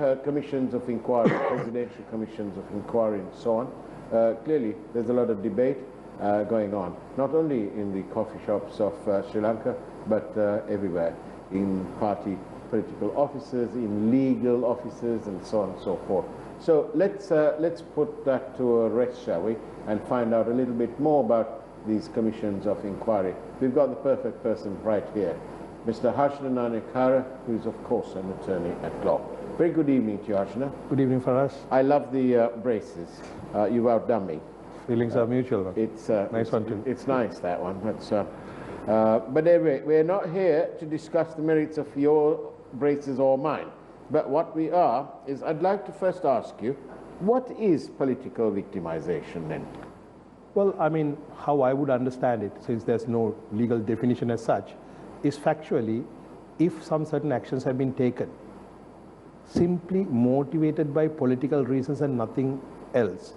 heard commissions of inquiry, presidential commissions of inquiry and so on. Clearly, there's a lot of debate going on, not only in the coffee shops of Sri Lanka, but everywhere, in party political offices, in legal offices, and so on and so forth. So let's put that to a rest, shall we, and find out a little bit more about these commissions of inquiry. We've got the perfect person right here, Mr. Harshana Nanakara, who is, of course, an attorney at law. Very good evening to you, Harshana. Good evening, Faraz. I love the braces. You've outdone me. Feelings are mutual. It's nice one too. It's nice, that one. But anyway, we're not here to discuss the merits of your braces or mine. But what we are is, I'd like to first ask you, what is political victimization then? Well, I mean, how I would understand it, since there's no legal definition as such, is factually, if some certain actions have been taken, simply motivated by political reasons and nothing else,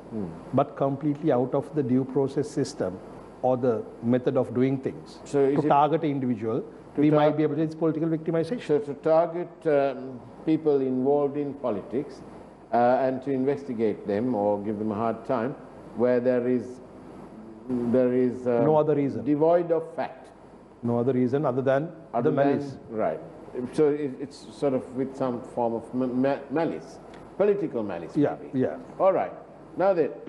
but completely out of the due process system or the method of doing things, so to target an individual, we might be able to, it's political victimization. So to target people involved in politics and to investigate them or give them a hard time, where there is no other reason, devoid of fact. No other reason other than the malice. Right. So it's sort of with some form of malice, political malice. Yeah, maybe. yeah. All right. Now that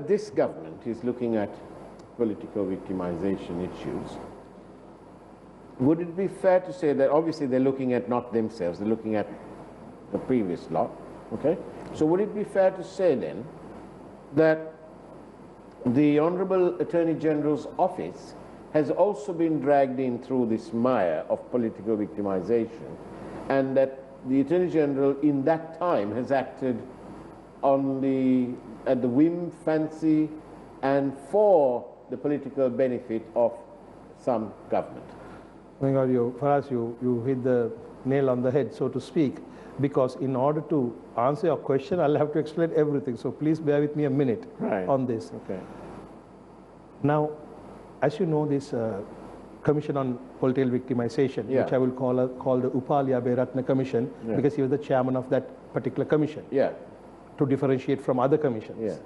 this government is looking at political victimization issues, would it be fair to say that obviously they're looking at not themselves, they're looking at the previous law, okay? So would it be fair to say then that the Honorable Attorney General's office has also been dragged in through this mire of political victimization, and that the Attorney General in that time has acted at the whim, fancy, and for the political benefit of some government? Oh my God, Faraz, you hit the nail on the head, so to speak, because in order to answer your question, I'll have to explain everything. So please bear with me a minute on this. Okay. Now, as you know, this Commission on Political Victimization, which I will call the Upali Aberatna Commission, because he was the chairman of that particular commission, to differentiate from other commissions.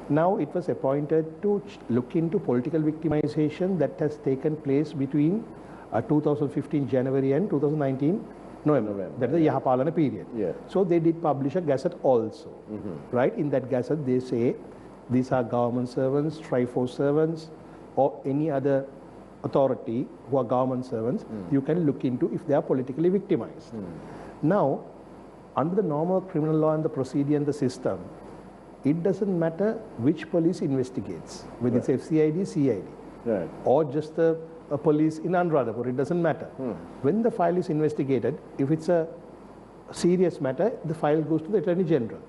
Now it was appointed to look into political victimization that has taken place between 2015 January and 2019 November. That is the Yahapalana period. So they did publish a gazette also. Right? In that gazette they say these are government servants, Triforce servants, or any other authority who are government servants, you can look into if they are politically victimized. Now, under the normal criminal law and the procedure and the system, it doesn't matter which police investigates, whether it's FCID, CID, or just a police in Anuradhapur, it doesn't matter. When the file is investigated, if it's a serious matter, the file goes to the Attorney General.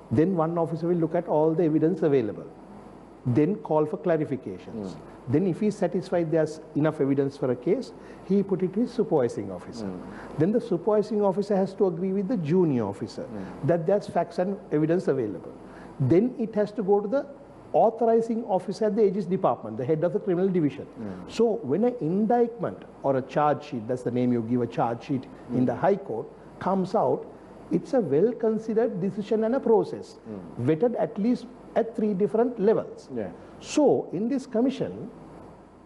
Then one officer will look at all the evidence available, then call for clarifications. Then if he's satisfied there's enough evidence for a case, he put it to his supervising officer. Then the supervising officer has to agree with the junior officer that there's facts and evidence available. Then it has to go to the authorizing officer at the Aegis department, the head of the criminal division. So when an indictment or a charge sheet, that's the name you give a charge sheet in the High Court, comes out, it's a well-considered decision and a process, vetted at least at 3 different levels. So in this commission,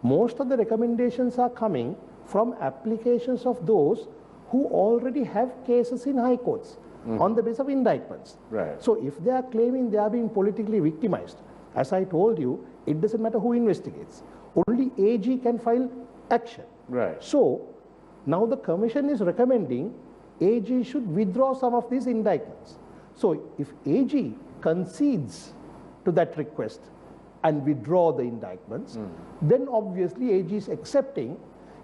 most of the recommendations are coming from applications of those who already have cases in high courts on the basis of indictments. So if they are claiming they are being politically victimized, as I told you, it doesn't matter who investigates. Only AG can file action. So now the commission is recommending AG should withdraw some of these indictments. So if AG concedes to that request and withdraw the indictments, then obviously AG is accepting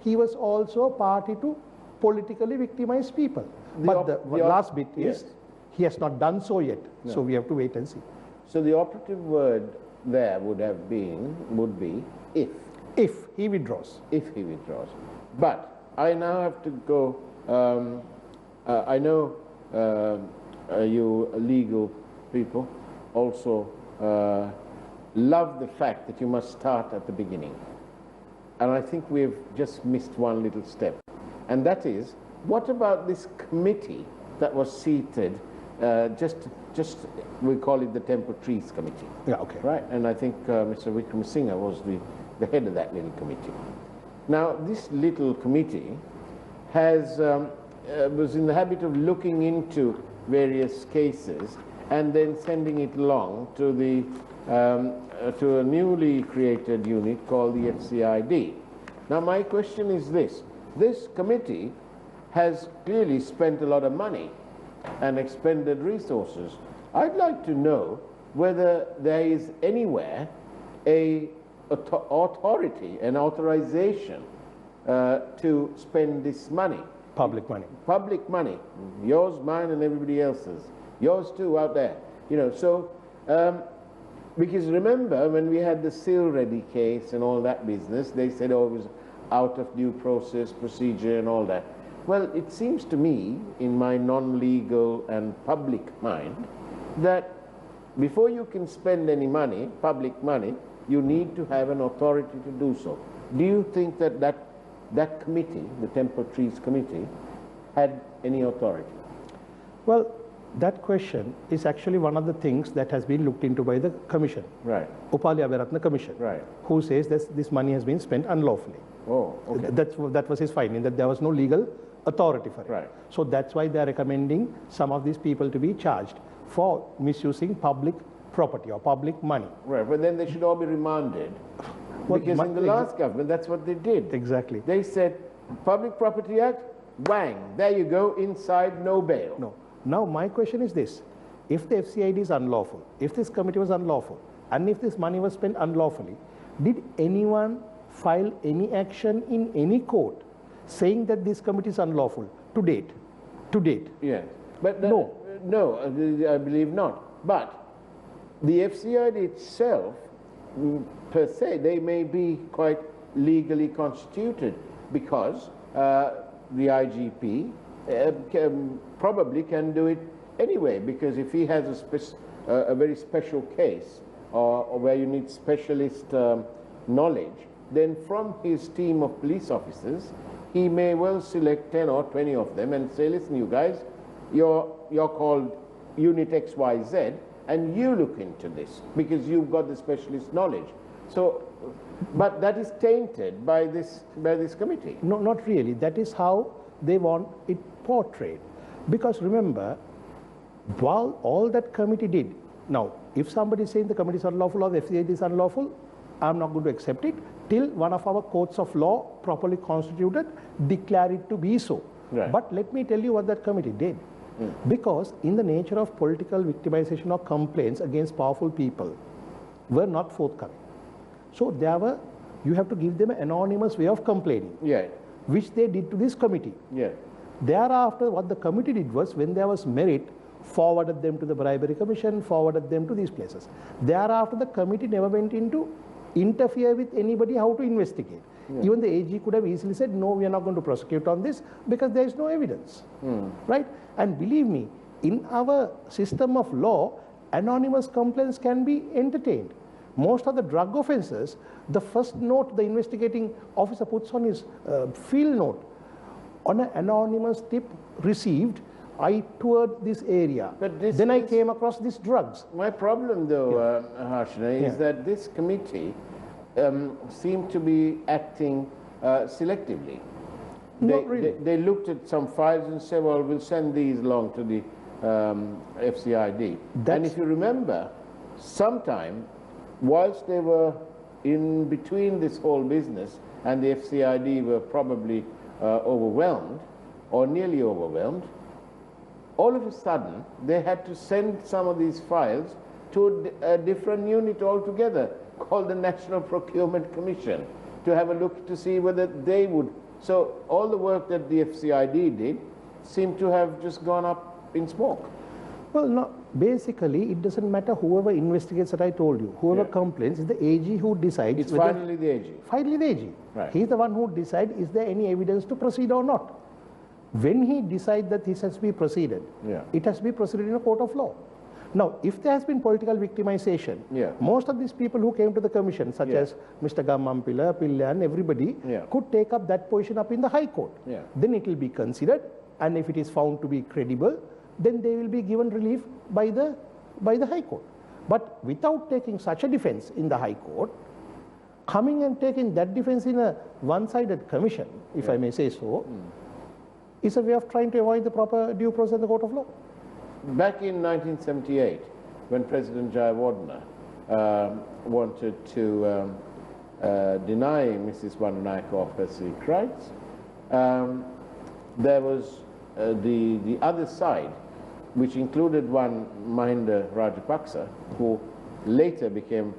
he was also a party to politically victimized people. But the last bit is he has not done so yet. So we have to wait and see. So the operative word there would be if. If he withdraws. If he withdraws. But I now have to go, I know you legal people also love the fact that you must start at the beginning. And I think we've just missed one little step. And that is what about this committee that was seated, just we call it the Temple Trees Committee. Yeah, okay. Right, and I think Mr. Victimization was the head of that little committee. Now, this little committee was in the habit of looking into various cases and then sending it along to to a newly created unit called the FCID. Now, my question is this. This committee has clearly spent a lot of money and expended resources. I'd like to know whether there is anywhere an authority, an authorization to spend this money. Public money. Public money. Yours, mine, and everybody else's. Yours too out there. You know, so, because remember when we had the Silreddy case and all that business, they said, oh, it was out of due process, procedure and all that. Well, it seems to me, in my non-legal and public mind, that before you can spend any money, public money, you need to have an authority to do so. Do you think that committee, the Temple Trees Committee, had any authority? Well, that question is actually one of the things that has been looked into by the commission. Right. Upali Aberatna Commission. Right. Who says this money has been spent unlawfully. Oh, okay. That was his finding, that there was no legal authority for it. Right. So that's why they are recommending some of these people to be charged for misusing public property or public money. Right, but then they should all be remanded. Well, because in the last government, that's what they did. Exactly. They said, Public Property Act, whang, there you go, inside, no bail. No. Now, my question is this. If the FCID is unlawful, if this committee was unlawful, and if this money was spent unlawfully, did anyone file any action in any court saying that this committee is unlawful to date? To date? Yes. But no. No, I believe not. But the FCID itself, per se, they may be quite legally constituted because the IGP probably can do it anyway, because if he has a very special case or where you need specialist knowledge, then from his team of police officers, he may well select 10 or 20 of them and say, listen, you guys, you're called Unit XYZ, and you look into this because you've got the specialist knowledge. So, but that is tainted by this committee. No, not really. That is how they want it portrayed. Because remember, while all that committee did, now, if somebody is saying the committee is unlawful or the FCID is unlawful, I'm not going to accept it till one of our courts of law properly constituted declare it to be so. Right. But let me tell you what that committee did. Because in the nature of political victimization or complaints against powerful people were not forthcoming. So you have to give them an anonymous way of complaining, Yeah. which they did to this committee. Yeah. Thereafter, what the committee did was, when there was merit, forwarded them to the bribery commission, forwarded them to these places. Thereafter, the committee never went into interfere with anybody how to investigate. Yeah. Even the AG could have easily said, no, we are not going to prosecute on this because there is no evidence, right? And believe me, in our system of law, anonymous complaints can be entertained. Most of the drug offences, the first note the investigating officer puts on his field note, on an anonymous tip received, I toured this area. Then I came across these drugs. My problem, though, Harshana, is that this committee seemed to be acting selectively. Not really. They looked at some files and said, well, we'll send these along to the FCID. And if you remember, sometime, whilst they were in between this whole business and the FCID were probably overwhelmed or nearly overwhelmed, all of a sudden they had to send some of these files to a different unit altogether called the National Procurement Commission to have a look to see whether they would. So all the work that the FCID did seemed to have just gone up in smoke. Well, no, basically it doesn't matter whoever investigates that I told you. Whoever complains is the AG who decides. It's finally the AG. Finally the AG. Right. He's the one who decides is there any evidence to proceed or not. When he decides that this has to be proceeded, it has to be proceeded in a court of law. Now, if there has been political victimization, most of these people who came to the commission, such as Mr. Gammampila, Pilla and everybody, could take up that position up in the High Court. Then it will be considered, and if it is found to be credible, then they will be given relief by the High Court. But without taking such a defense in the High Court, coming and taking that defense in a one-sided commission, if I may say so, is a way of trying to avoid the proper due process in the court of law. Back in 1978, when President Jayawardena wanted to deny Mrs. Bandanayake of her civic rights, there was the other side, which included one Mahinda Rajapaksa, who later became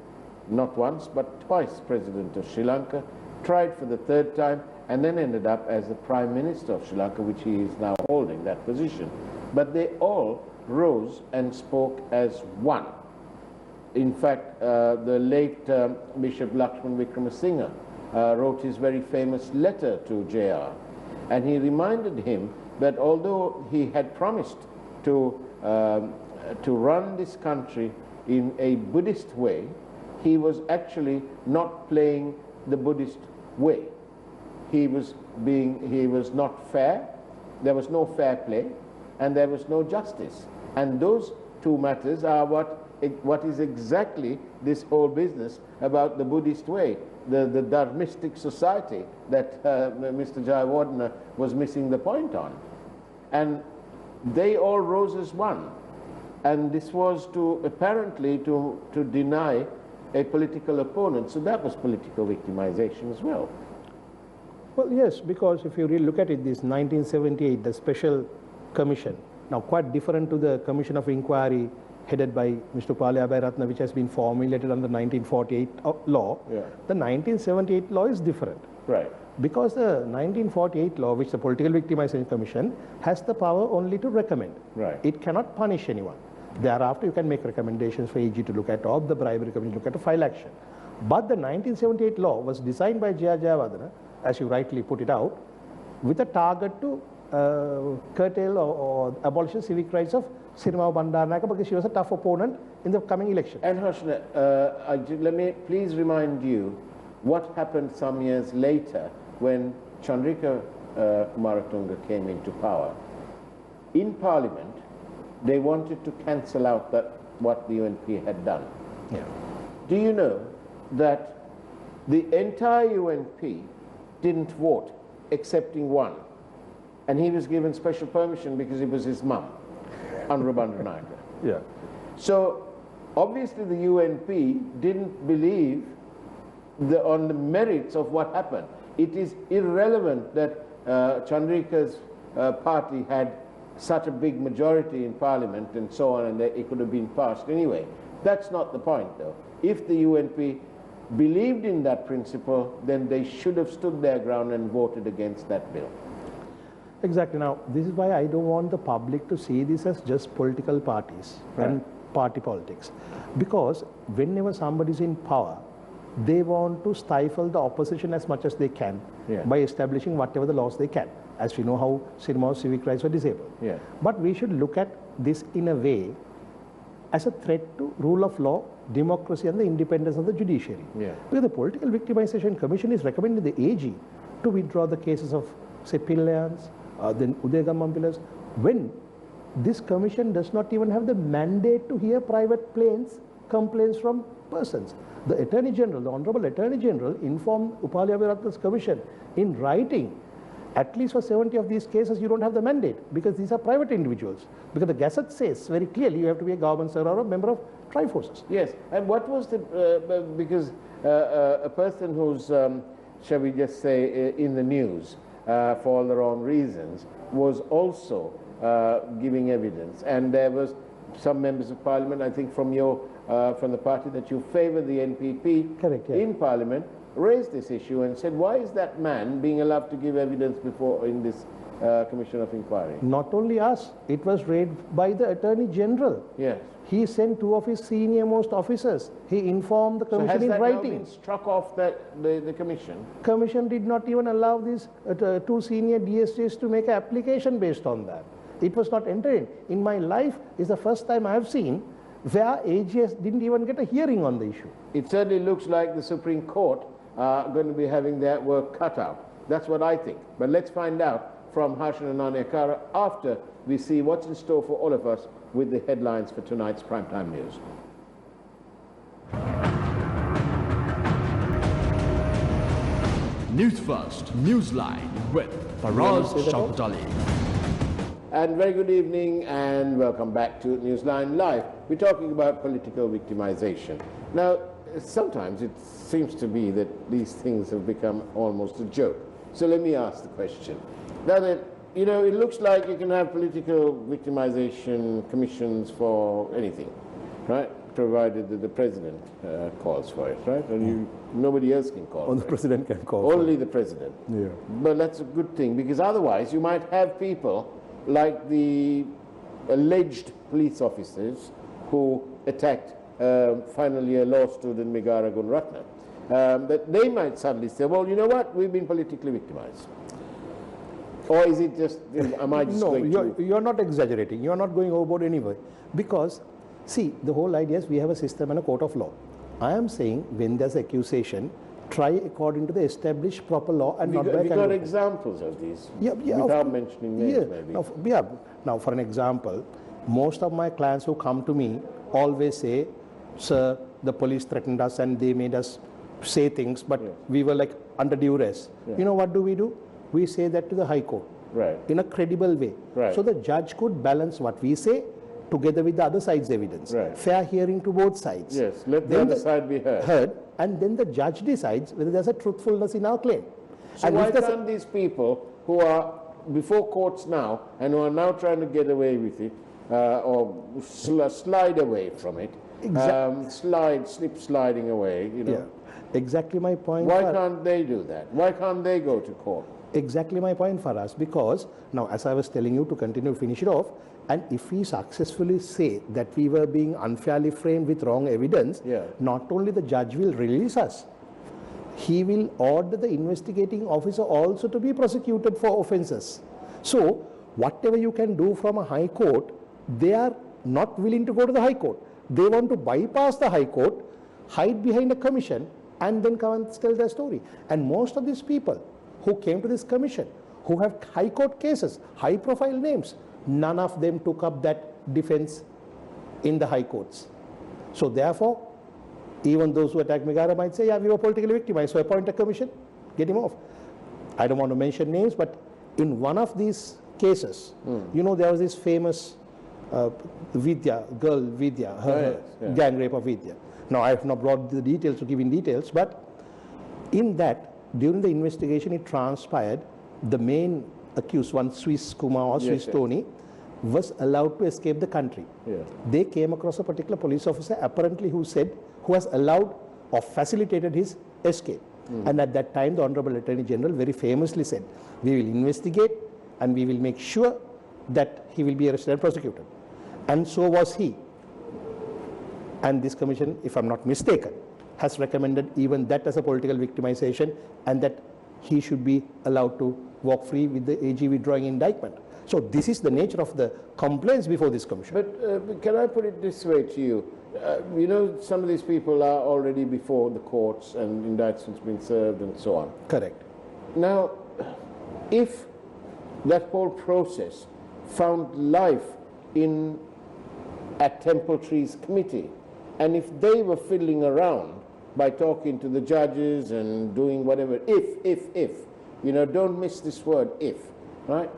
not once but twice President of Sri Lanka, tried for the third time, and then ended up as the Prime Minister of Sri Lanka, which he is now holding that position. But they all rose and spoke as one. In fact, the late Bishop Lakshman Wickramasinghe wrote his very famous letter to JR, and he reminded him that although he had promised to run this country in a Buddhist way, he was actually not playing the Buddhist way. He was not fair, there was no fair play, and there was no justice. And those two matters are what is exactly this whole business about the Buddhist way, the dharmistic society that Mr. Jayawardena was missing the point on. And they all rose as one. And this was apparently to deny a political opponent. So that was political victimization as well. Well, yes, because if you really look at it, this 1978, the special commission, now quite different to the commission of inquiry headed by Mr. Upali Abeyratne, which has been formulated under the 1948 law. The 1978 law is different. Right. Because the 1948 law, which the Political Victimization Commission, has the power only to recommend. Right. It cannot punish anyone. Thereafter, you can make recommendations for AG to look at, or the bribery commission to look at, to file action. But the 1978 law was designed by J.R. Jayawardena, as you rightly put it out, with a target to curtail or abolish the civic rights of Sirima Bandanayake, because she was a tough opponent in the coming election. And Harshna, let me please remind you what happened some years later when Chandrika Kumaratunga came into power. In Parliament, they wanted to cancel out what the UNP had done. Do you know that the entire UNP didn't vote, excepting one? And he was given special permission because it was his mum, Anru Bandanayake. So obviously the UNP didn't believe on the merits of what happened. It is irrelevant that Chandrika's party had such a big majority in Parliament and so on, and that it could have been passed anyway. That's not the point, though. If the UNP believed in that principle, then they should have stood their ground and voted against that bill. Exactly. Now, this is why I don't want the public to see this as just political parties and party politics. Because whenever somebody is in power, they want to stifle the opposition as much as they can by establishing whatever the laws they can. As we know how Sirima's civic rights were disabled. But we should look at this in a way as a threat to rule of law, democracy and the independence of the judiciary. Because the Political Victimization Commission is recommending the AG to withdraw the cases of, say, Pillayans, then Uday Gammampilas, when this commission does not even have the mandate to hear private complaints from persons. The Attorney General, the Honorable Attorney General, informed Upali Abeyratne's commission in writing, at least for 70 of these cases, you don't have the mandate because these are private individuals. Because the Gazette says very clearly you have to be a government servant or a member of Triforces. Yes, and what was the, because a person who's, shall we just say, in the news for all the wrong reasons, was also giving evidence. And there was some members of Parliament, I think from the party that you favor, the NPP, in Parliament, raised this issue and said, why is that man being allowed to give evidence before in this Commission of Inquiry? Not only us, it was raised by the Attorney General. He sent two of his senior most officers. He informed the commission in writing. So has that now been struck off the commission? Commission did not even allow these two senior DSJs to make an application based on that. It was not entered in. In my life, it's the first time I have seen where AGS didn't even get a hearing on the issue. It certainly looks like the Supreme Court are going to be having their work cut out. That's what I think. But let's find out from Harshan and Anekara after we see what's in store for all of us with the headlines for tonight's Primetime News. News First, Newsline with Faraz Shauketaly. And very good evening and welcome back to Newsline Live. We're talking about political victimization. Now, sometimes it seems to be that these things have become almost a joke. So let me ask the question. Now that, you know, it looks like you can have political victimization commissions for anything, right? Provided that the president calls for it, right? And nobody else can call for it. The president can call Only the president. Yeah. But that's a good thing, because otherwise you might have people like the alleged police officers who attacked finally a law student, Megara Gunratna, that they might suddenly say, well, you know what, we've been politically victimized. Or is it just, am I just going No, you're not exaggerating. You're not going overboard anyway. Because, see, the whole idea is we have a system and a court of law. I am saying when there's accusation, try according to the established proper law and not by... We got examples of these, without mentioning names, maybe. Now, for an example, most of my clients who come to me always say, sir, the police threatened us and they made us say things, but we were like under duress. You know what do? We say that to the High Court in a credible way. So the judge could balance what we say together with the other side's evidence. Fair hearing to both sides. Yes, let the other side be heard. And then the judge decides whether there's a truthfulness in our claim. So and why can't these people who are before courts now and who are now trying to get away with it or slide away from it, slip sliding away, you know. Yeah. Exactly my point. Why can't they do that? Why can't they go to court? Exactly my point, Faraz, because now, as I was telling you, to continue to finish it off, and if we successfully say that we were being unfairly framed with wrong evidence, not only the judge will release us, he will order the investigating officer also to be prosecuted for offences. So, whatever you can do from a high court, they are not willing to go to the high court. They want to bypass the high court, hide behind a commission, and then come and tell their story. And most of these people who came to this commission, who have high court cases, high profile names, none of them took up that defense in the high courts. So therefore, even those who attack Megara might say, yeah, we were politically victimized, so appoint a commission, get him off. I don't want to mention names, but in one of these cases, you know, there was this famous Vidya, her gang rape of Vidya. Now, I have not brought the details to give in details, but in that, during the investigation, it transpired the main accused, one Swiss Kumar or Swiss Tony, was allowed to escape the country. They came across a particular police officer, apparently who has allowed or facilitated his escape. And at that time, the Honorable Attorney General very famously said, we will investigate and we will make sure that he will be arrested and prosecuted. And so was he. And this commission, if I'm not mistaken, has recommended even that as a political victimization, and that he should be allowed to walk free with the AG withdrawing indictment. So this is the nature of the complaints before this commission. But can I put it this way to you? You know, some of these people are already before the courts and indictments being served and so on. Correct. Now, if that whole process found life at Temple Tree's committee, and if they were fiddling around by talking to the judges and doing whatever, if, you know, don't miss this word, if, right?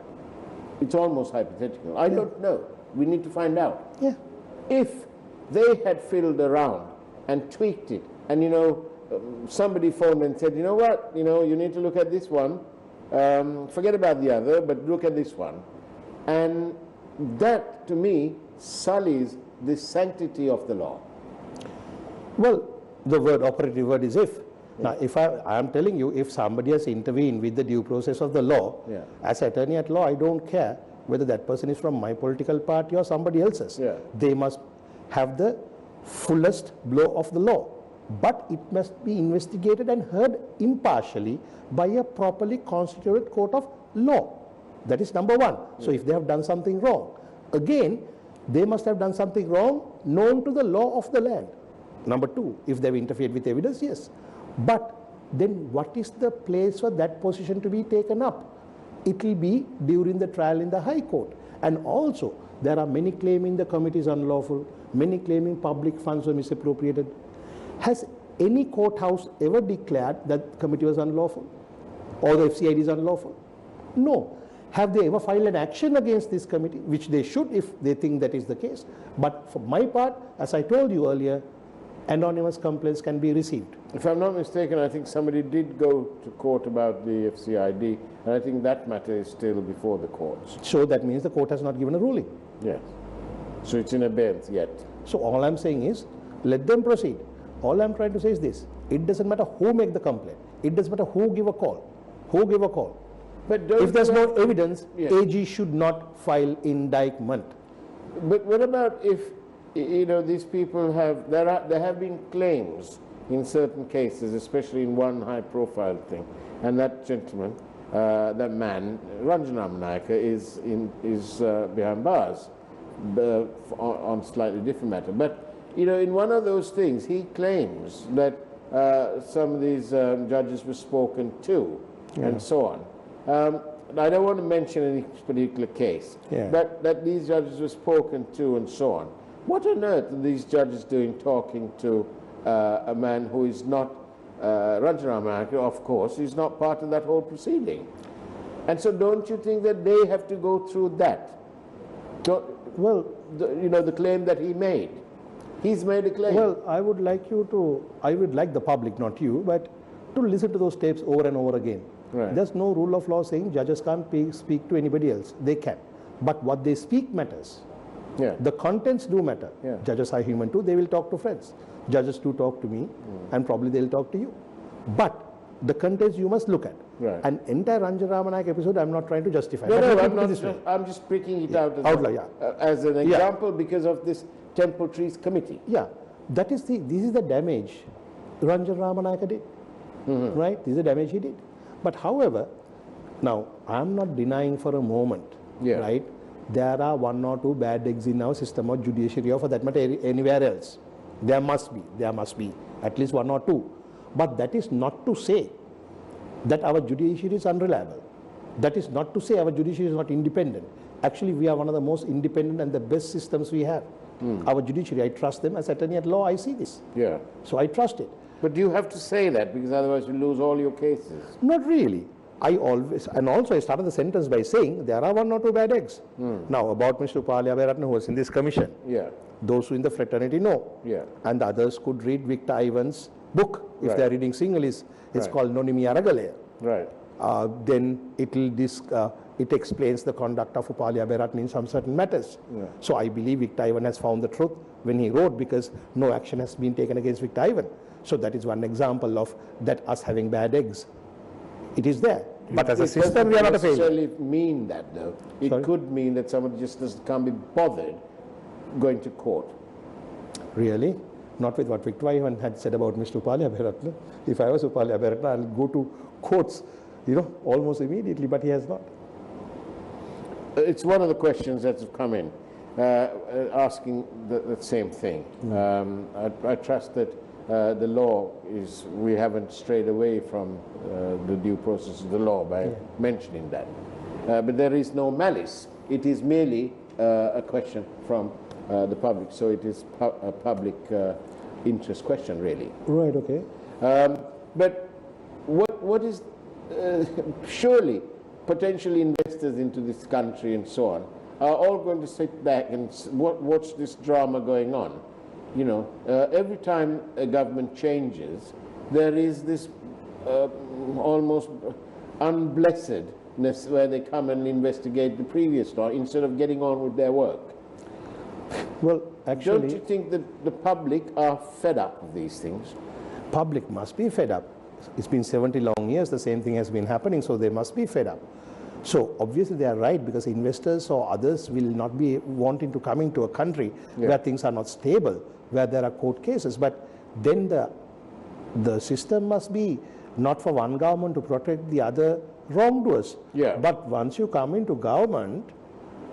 It's almost hypothetical. I don't know. We need to find out. If they had fiddled around and tweaked it, and, you know, somebody phoned and said, you know what, you know, you need to look at this one, forget about the other, but look at this one. And that, to me, sullies the sanctity of the law. Well, the operative word is if. Now, if I am telling you, if somebody has intervened with the due process of the law, as attorney at law, I don't care whether that person is from my political party or somebody else's. They must have the fullest blow of the law. But it must be investigated and heard impartially by a properly constituted court of law. That is number one. So if they have done something wrong, again, they must have done something wrong known to the law of the land. Number two, if they've interfered with evidence, yes. But then what is the place for that position to be taken up? It will be during the trial in the High Court. And also, there are many claiming the committee is unlawful, many claiming public funds were misappropriated. Has any courthouse ever declared that the committee was unlawful or the FCID is unlawful? No. Have they ever filed an action against this committee, which they should if they think that is the case? But for my part, as I told you earlier, anonymous complaints can be received. If I'm not mistaken, I think somebody did go to court about the FCID, and I think that matter is still before the courts. So that means the court has not given a ruling. Yes. So it's in abeyance yet. So all I'm saying is, let them proceed. All I'm trying to say is this: it doesn't matter who make the complaint. It doesn't matter who give a call. Who give a call. But if there's no evidence, AG should not file indictment. But what about if, you know, these people have, there have been claims in certain cases, especially in one high-profile thing, and that gentleman, that man, Ranjan Ramanayake, is behind bars on slightly different matter. But, you know, in one of those things, he claims that some of these judges were spoken to, and so on. I don't want to mention any particular case, but that these judges were spoken to and so on. What on earth are these judges doing talking to a man who is not, Ranjan Ramanayake, of course, is not part of that whole proceeding? And so don't you think that they have to go through that? Well, you know, the claim that he made. He's made a claim. Well, I would like the public, not you, but to listen to those tapes over and over again. Right. There's no rule of law saying judges can't speak to anybody else. They can. But what they speak matters. Yeah. The contents do matter. Yeah. Judges are human too. They will talk to friends. Judges do talk to me, and probably they'll talk to you. But the contents you must look at. Right. An entire Ranjan Ramanayake episode, I'm not trying to justify. No, I'm just picking it out as an example because of this Temple Trees Committee. Yeah. This is the damage Ranjan Ramanayake did. Right? This is the damage he did. But however, now I'm not denying for a moment, right? There are one or two bad eggs in our system or judiciary or for that matter anywhere else. There must be at least one or two. But that is not to say that our judiciary is unreliable. That is not to say our judiciary is not independent. Actually, we are one of the most independent and the best systems we have. Our judiciary, I trust them. As attorney at law, I see this. Yeah. So I trust it. But do you have to say that because otherwise you lose all your cases? Not really. I started the sentence by saying there are one or two bad eggs. Now about Mr. Upali Aberatne, who was in this commission. Yeah. Those who in the fraternity know. Yeah. And the others could read Victor Ivan's book. If they are reading Sinhalese, it's called Nonimi Aragalaya. Right. Then it explains the conduct of Upali Aberatne in some certain matters. Yeah. So I believe Victor Ivan has found the truth when he wrote, because no action has been taken against Victor Ivan. So that is one example of that us having bad eggs. It is there. But as a system, we are not a failure. It doesn't necessarily mean that, though. It could mean that somebody just can't be bothered going to court. Really? Not with what Victor Ivan had said about Mr. Upali Aberatne. If I was Upali Aberatne, I'll go to courts, you know, almost immediately, but he has not. It's one of the questions that have come in, asking the same thing. I trust that the law is, we haven't strayed away from the due process of the law by mentioning that. But there is no malice. It is merely a question from the public. So it is a public interest question, really. Right, okay. But what is, surely potential investors into this country and so on are all going to sit back and watch this drama going on. You know, every time a government changes, there is this almost unblessedness where they come and investigate the previous law instead of getting on with their work. Well, actually, don't you think that the public are fed up with these things? Public must be fed up. It's been 70 long years, the same thing has been happening, so they must be fed up. So obviously they are right, because investors or others will not be wanting to come into a country where things are not stable, where there are court cases. But then the system must be not for one government to protect the other wrongdoers. Yeah. But once you come into government,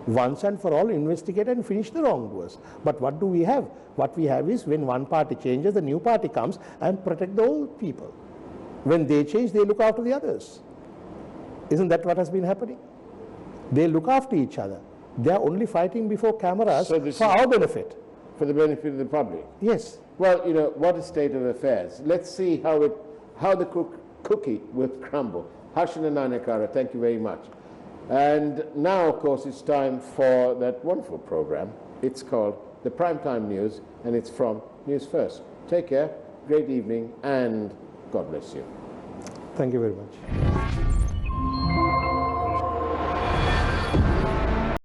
once and for all investigate and finish the wrongdoers. But what do we have? What we have is when one party changes, the new party comes and protect the old people. When they change, they look after the others. Isn't that what has been happening? They look after each other. They are only fighting before cameras for our benefit. For the benefit of the public? Yes. Well, you know, what a state of affairs. Let's see how the cookie will crumble. Harshana Nanakara, thank you very much. And now, of course, it's time for that wonderful program. It's called The Primetime News, and it's from News First. Take care, great evening, and God bless you. Thank you very much.